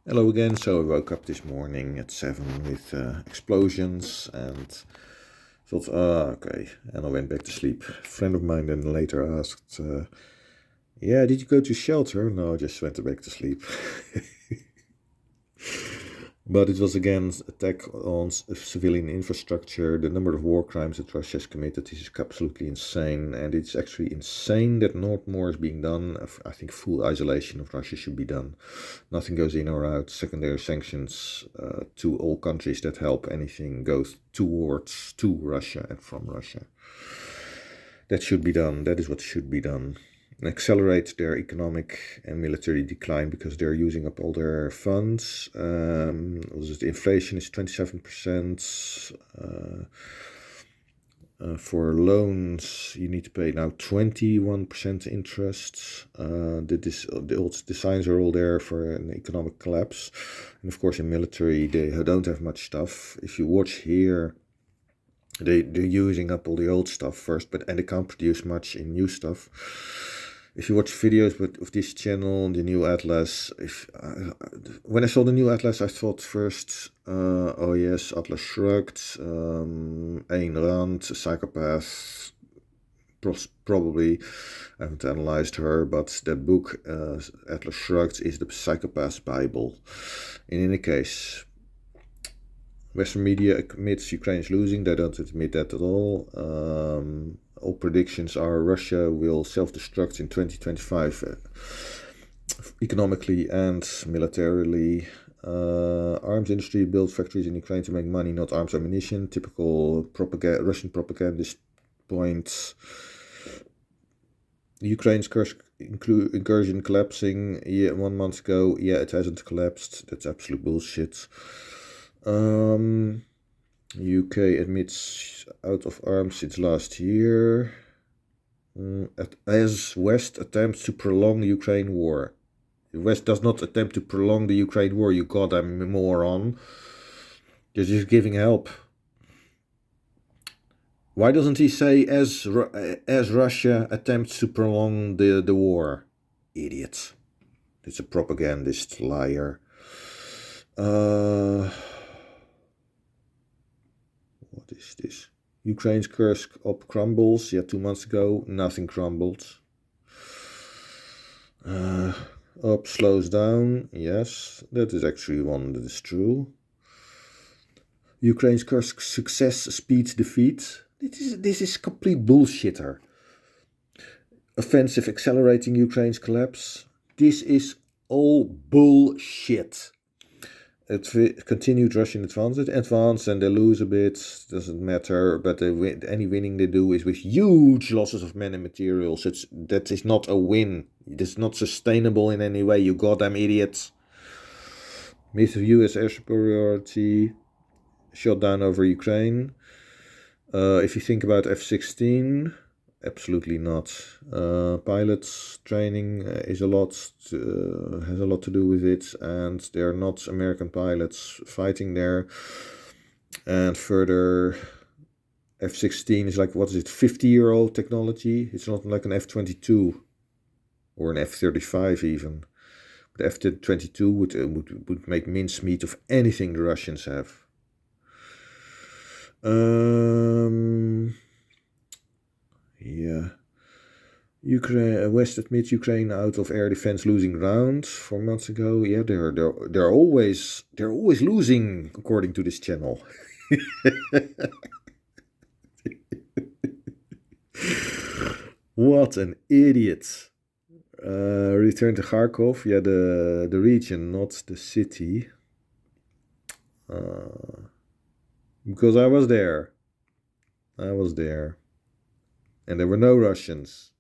Hello again. So I woke up this morning at 7 with explosions and thought, okay. And I went back to sleep. A friend of mine then later asked, yeah, did you go to shelter? No, I just went back to sleep. But it was again attack on civilian infrastructure. The number of war crimes that Russia has committed is absolutely insane, and it's actually insane that not more is being done. I think full isolation of Russia should be done. Nothing goes in or out. Secondary sanctions to all countries that help anything goes to Russia and from Russia. That should be done. That is what should be done. Accelerate their economic and military decline because they're using up all their funds. The inflation is 27%. For loans, you need to pay now 21% interest. The old designs are all there for an economic collapse. And of course, in military, they don't have much stuff. If you watch here, they're using up all the old stuff first, and they can't produce much in new stuff. If you watch videos of this channel, the new Atlas, when I saw the new Atlas, I thought first, oh yes, Atlas Shrugged, Ayn Rand, a psychopath, probably. I haven't analyzed her, but that book, Atlas Shrugged, is the psychopath's Bible. In any case, Western media admits Ukraine is losing. They don't admit that at all. All predictions are Russia will self-destruct in 2025, economically and militarily. Arms industry built factories in Ukraine to make money, not arms ammunition. Typical Russian propagandist points. Ukraine's incursion collapsing 1 month ago. Yeah, it hasn't collapsed. That's absolute bullshit. UK admits out of arms since last year. As West attempts to prolong the Ukraine war. The West does not attempt to prolong the Ukraine war, you goddamn moron. You're just giving help. Why doesn't he say as Russia attempts to prolong the war? Idiot. It's a propagandist liar. What is this? Ukraine's Kursk up crumbles. Yeah, 2 months ago, nothing crumbled. Up slows down. Yes, that is actually one that is true. Ukraine's Kursk success speeds defeat. This is complete bullshitter. Offensive accelerating Ukraine's collapse. This is all bullshit. It continued Russian advance and they lose a bit, doesn't matter, but any winning they do is with huge losses of men and materials. That is not a win. It is not sustainable in any way, you goddamn idiots. Myth of US air superiority shot down over Ukraine. If you think about F-16, absolutely not. Pilots training has a lot to do with it, and they're not American pilots fighting there. And further, F-16 is like, 50-year-old technology. It's not like an F-22 or an F-35 even. The F-22 would make mincemeat of anything the Russians have. Yeah. West admits Ukraine out of air defense losing ground 4 months ago. Yeah, they're always losing according to this channel. What an idiot. Return to Kharkov. Yeah, the region, not the city. Because I was there. And there were no Russians.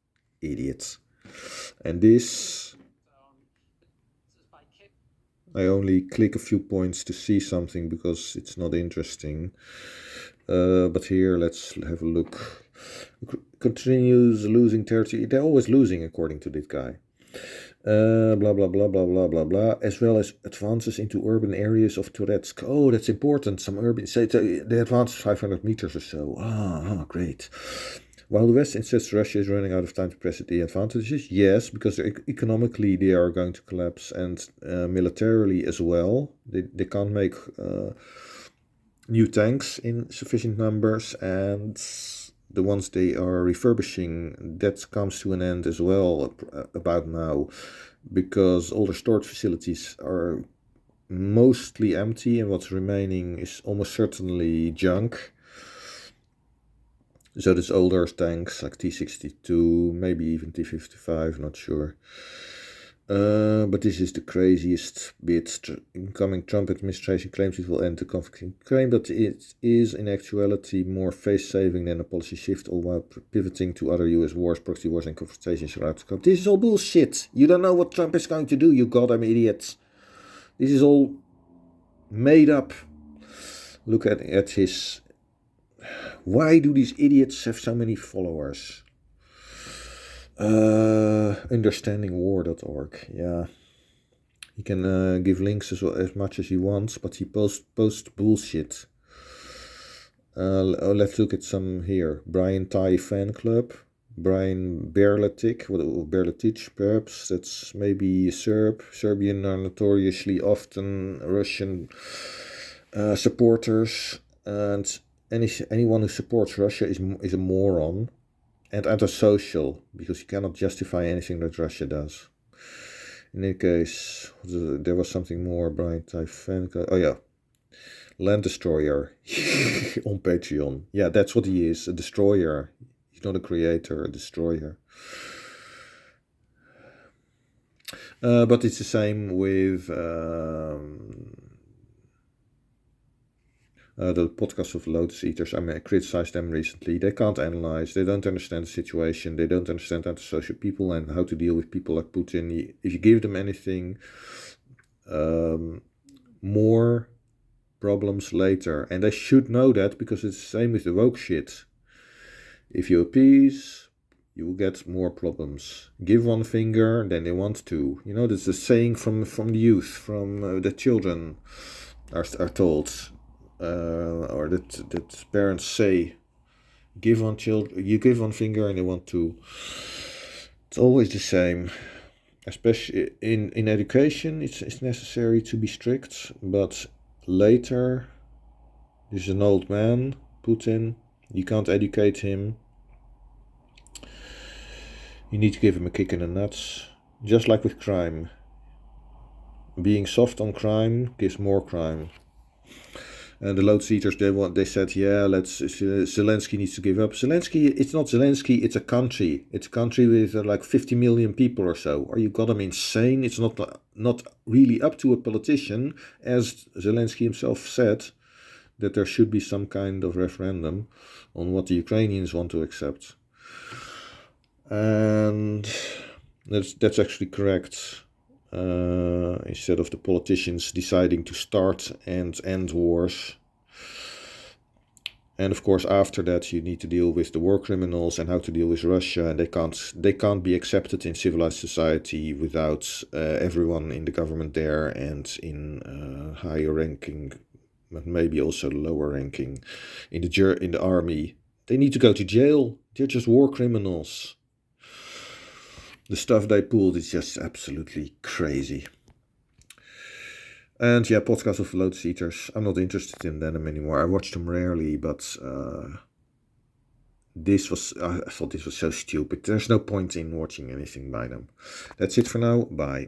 Idiots. And this, I only click a few points to see something because it's not interesting. But here, let's have a look. Continues losing territory. They're always losing according to this guy. Blah, blah, blah, blah, blah, blah, blah, as well as advances into urban areas of Touretsk. Oh, that's important. Some urban, say they advance 500 meters or so. Great. While the West insists Russia is running out of time to press the advantages, yes, because economically they are going to collapse, and militarily as well. They can't make new tanks in sufficient numbers, and the ones they are refurbishing, that comes to an end as well about now, because all the storage facilities are mostly empty, and what's remaining is almost certainly junk. So there's older tanks like T-62, maybe even T-55, not sure. But this is the craziest bit. Incoming Trump administration claims it will end the conflict in Ukraine, but it is in actuality more face-saving than a policy shift, all while pivoting to other US wars, proxy wars, and confrontations around the scope. This is all bullshit. You don't know what Trump is going to do, you goddamn idiots. This is all made up. Look at his... Why do these idiots have so many followers? Understandingwar.org. Yeah, he can give links as much as he wants, but he posts bullshit. Let's look at some here. Brian Ty fan club. Brian Berletic, perhaps. That's maybe Serb. Serbian are notoriously often Russian supporters, and anyone who supports Russia is a moron and antisocial, because you cannot justify anything that Russia does. In any case, there was something more. Brian Typhenko. Oh yeah, Land Destroyer on Patreon. Yeah, that's what he is, a destroyer. He's not a creator, a destroyer. But it's the same with the podcast of Lotus Eaters. I criticized them recently. They can't analyze. They don't understand the situation. They don't understand antisocial people and how to deal with people like Putin. If you give them anything, more problems later. And they should know that, because it's the same with the woke shit. If you appease, you will get more problems. Give one finger, then they want two. You know, that's a saying from the youth, from the children are told. Or that parents say, you give one finger and they want two. It's always the same. Especially in education, it's necessary to be strict, but later, this is an old man, Putin. You can't educate him. You need to give him a kick in the nuts. Just like with crime. Being soft on crime gives more crime. And the Lotus Eaters, they said, yeah, Zelensky needs to give up. Zelensky, it's not Zelensky, it's a country. It's a country with like 50 million people or so. Are you goddamn insane? It's not really up to a politician, as Zelensky himself said, that there should be some kind of referendum on what the Ukrainians want to accept. And that's actually correct. Instead of the politicians deciding to start and end wars. And of course, after that, you need to deal with the war criminals and how to deal with Russia. And they can't be accepted in civilized society without everyone in the government there and in higher ranking, but maybe also lower ranking in the army. They need to go to jail. They're just war criminals. The stuff they pulled is just absolutely crazy. And yeah, podcast of Lotus Eaters. I'm not interested in them anymore. I watch them rarely, but I thought this was so stupid. There's no point in watching anything by them. That's it for now. Bye.